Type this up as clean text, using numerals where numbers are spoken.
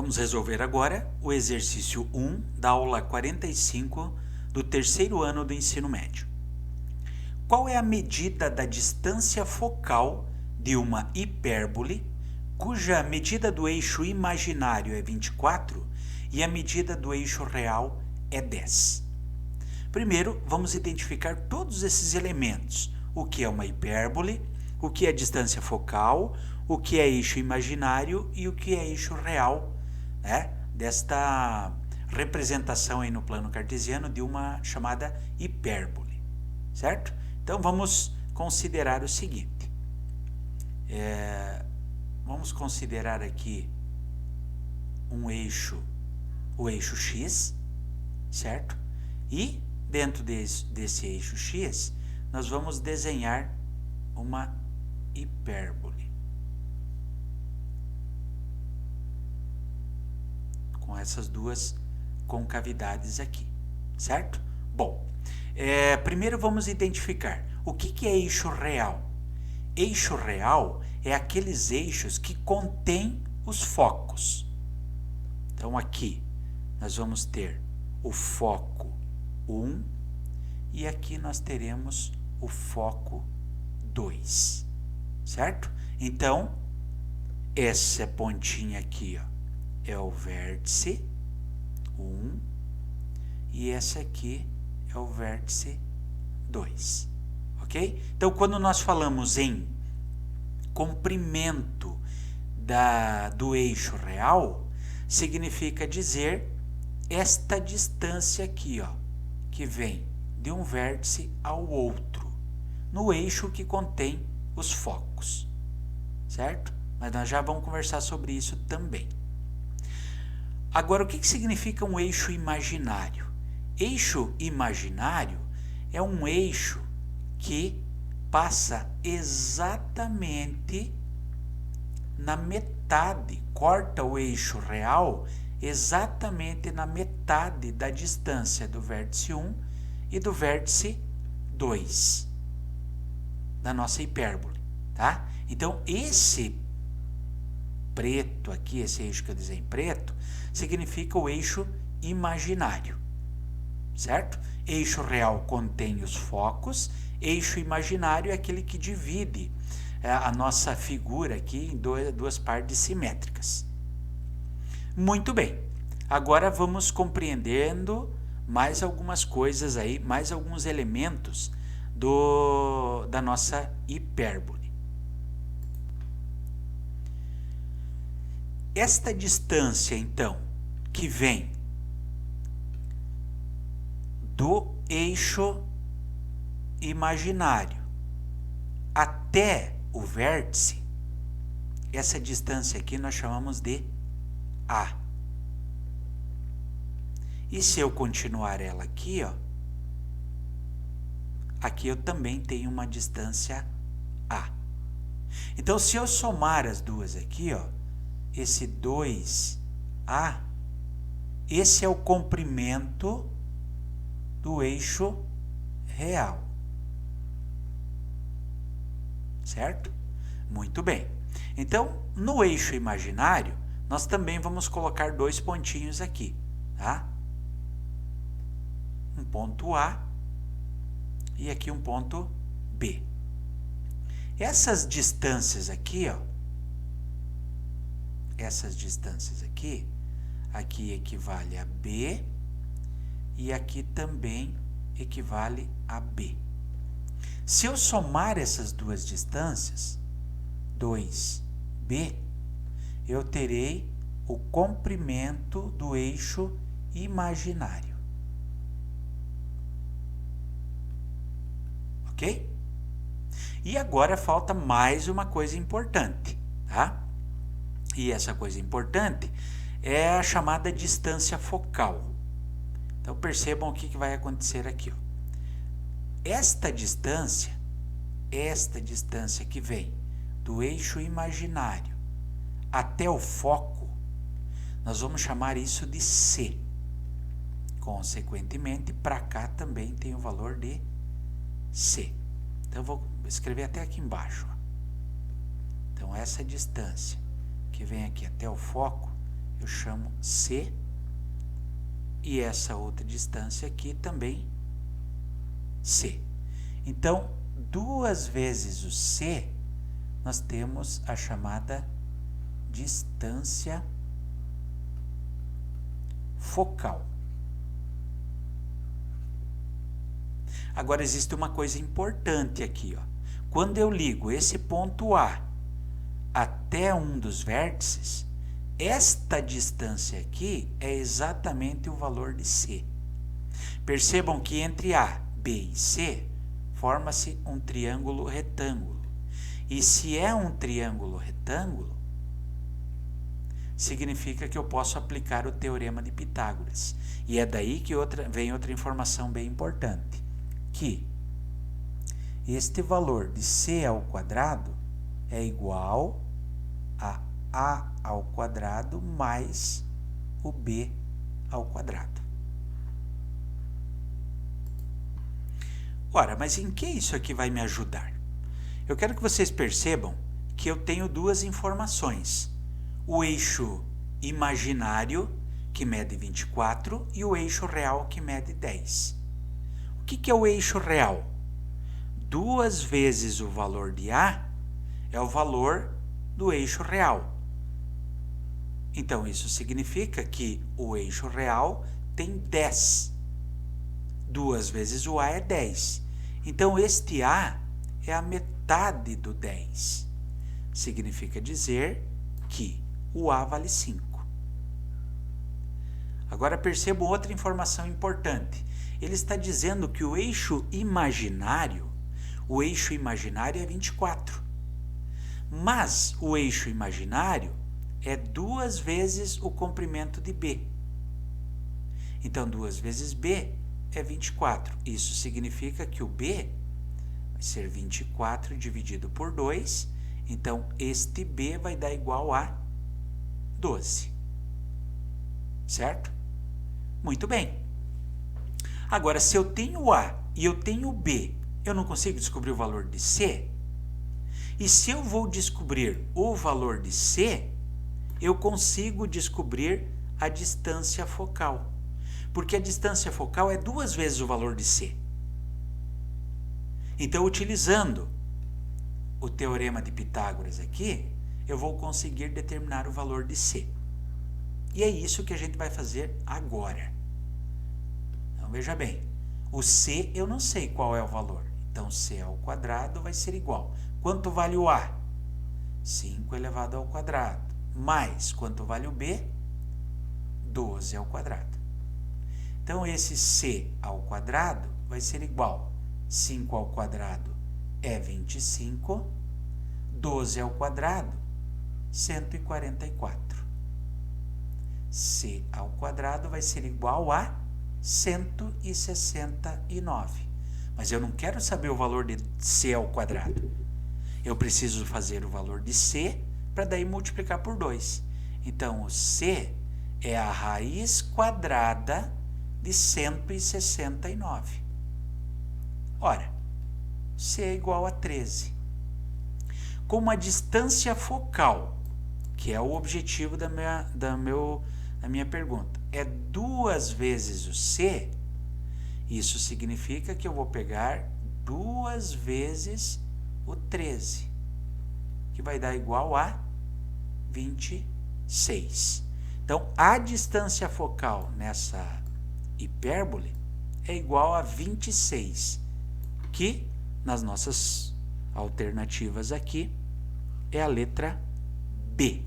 Vamos resolver agora o exercício 1 da aula 45 do terceiro ano do ensino médio. Qual é a medida da distância focal de uma hipérbole, cuja medida do eixo imaginário é 24 e a medida do eixo real é 10? Primeiro, vamos identificar todos esses elementos. O que é uma hipérbole, o que é distância focal, o que é eixo imaginário e o que é eixo real, desta representação aí no plano cartesiano de uma chamada hipérbole, certo? Então vamos considerar o seguinte, vamos considerar aqui o eixo x, certo? E dentro desse eixo x, nós vamos desenhar uma hipérbole com essas duas concavidades aqui, certo? Bom, primeiro vamos identificar o que é eixo real. Eixo real é aqueles eixos que contêm os focos. Então aqui nós vamos ter o foco 1 e aqui nós teremos o foco 2, certo? Então, essa pontinha aqui, ó, é o vértice 1 e esse aqui é o vértice 2, ok? Então, quando nós falamos em comprimento do eixo real, significa dizer esta distância aqui, ó, que vem de um vértice ao outro, no eixo que contém os focos, certo? Mas nós já vamos conversar sobre isso também. Agora, o que significa um eixo imaginário? Eixo imaginário é um eixo que passa exatamente na metade, corta o eixo real exatamente na metade da distância do vértice 1 e do vértice 2 da nossa hipérbole, tá? Então, esse preto aqui, esse eixo que eu desenhei preto, significa o eixo imaginário, certo? Eixo real contém os focos, eixo imaginário é aquele que divide a nossa figura aqui em duas partes simétricas. Muito bem, agora vamos compreendendo mais algumas coisas aí, mais alguns elementos da nossa hipérbole. Esta distância, então, que vem do eixo imaginário até o vértice, essa distância aqui nós chamamos de A. E se eu continuar ela aqui, ó, aqui eu também tenho uma distância A. Então, se eu somar as duas aqui, ó, esse 2A, esse é o comprimento do eixo real. Certo? Muito bem. Então, no eixo imaginário, nós também vamos colocar dois pontinhos aqui, tá? Um ponto A e aqui um ponto B. Essas distâncias aqui, ó, aqui equivale a B e aqui também equivale a B. Se eu somar essas duas distâncias, 2B, eu terei o comprimento do eixo imaginário. Ok? E agora falta mais uma coisa importante, tá? E essa coisa importante é a chamada distância focal. Então percebam o que vai acontecer aqui, ó. Esta distância que vem do eixo imaginário até o foco, nós vamos chamar isso de C. Consequentemente, para cá também tem o valor de C. Então, eu vou escrever até aqui embaixo. Ó. Então, essa distância que vem aqui até o foco, eu chamo C, e essa outra distância aqui também C. Então, 2 vezes o C, nós temos a chamada distância focal. Agora, existe uma coisa importante aqui, ó. Quando eu ligo esse ponto A até um dos vértices, esta distância aqui é exatamente o valor de C. Percebam que entre A, B e C, forma-se um triângulo retângulo. E se é um triângulo retângulo, significa que eu posso aplicar o teorema de Pitágoras. E é daí que vem outra informação bem importante, que este valor de C ao quadrado é igual a A ao quadrado mais o B ao quadrado. Ora, mas em que isso aqui vai me ajudar? Eu quero que vocês percebam que eu tenho 2 informações. O eixo imaginário, que mede 24, e o eixo real, que mede 10. O que é o eixo real? 2 vezes o valor de A é o valor do eixo real. Então, isso significa que o eixo real tem 10. 2 vezes o A é 10. Então, este A é a metade do 10. Significa dizer que o A vale 5. Agora, percebam outra informação importante. Ele está dizendo que o eixo imaginário é 24. Mas o eixo imaginário é 2 vezes o comprimento de B. Então, 2 vezes B é 24. Isso significa que o B vai ser 24 dividido por 2. Então, este B vai dar igual a 12. Certo? Muito bem. Agora, se eu tenho A e eu tenho B, eu não consigo descobrir o valor de C? E se eu vou descobrir o valor de C, eu consigo descobrir a distância focal. Porque a distância focal é 2 vezes o valor de C. Então, utilizando o teorema de Pitágoras aqui, eu vou conseguir determinar o valor de C. E é isso que a gente vai fazer agora. Então, veja bem, o C eu não sei qual é o valor. Então, C ao quadrado vai ser igual. Quanto vale o A? 5 elevado ao quadrado. Mais, quanto vale o B? 12 ao quadrado. Então, esse C ao quadrado vai ser igual. 5 ao quadrado é 25. 12 ao quadrado, 144. C ao quadrado vai ser igual a 169. Mas eu não quero saber o valor de C ao quadrado. Eu preciso fazer o valor de C para daí multiplicar por 2. Então, o C é a raiz quadrada de 169. Ora, C é igual a 13. Como a distância focal, que é o objetivo da minha pergunta, é 2 vezes o C, isso significa que eu vou pegar 2 vezes o 13, que vai dar igual a 26. Então, a distância focal nessa hipérbole é igual a 26, que nas nossas alternativas aqui é a letra B.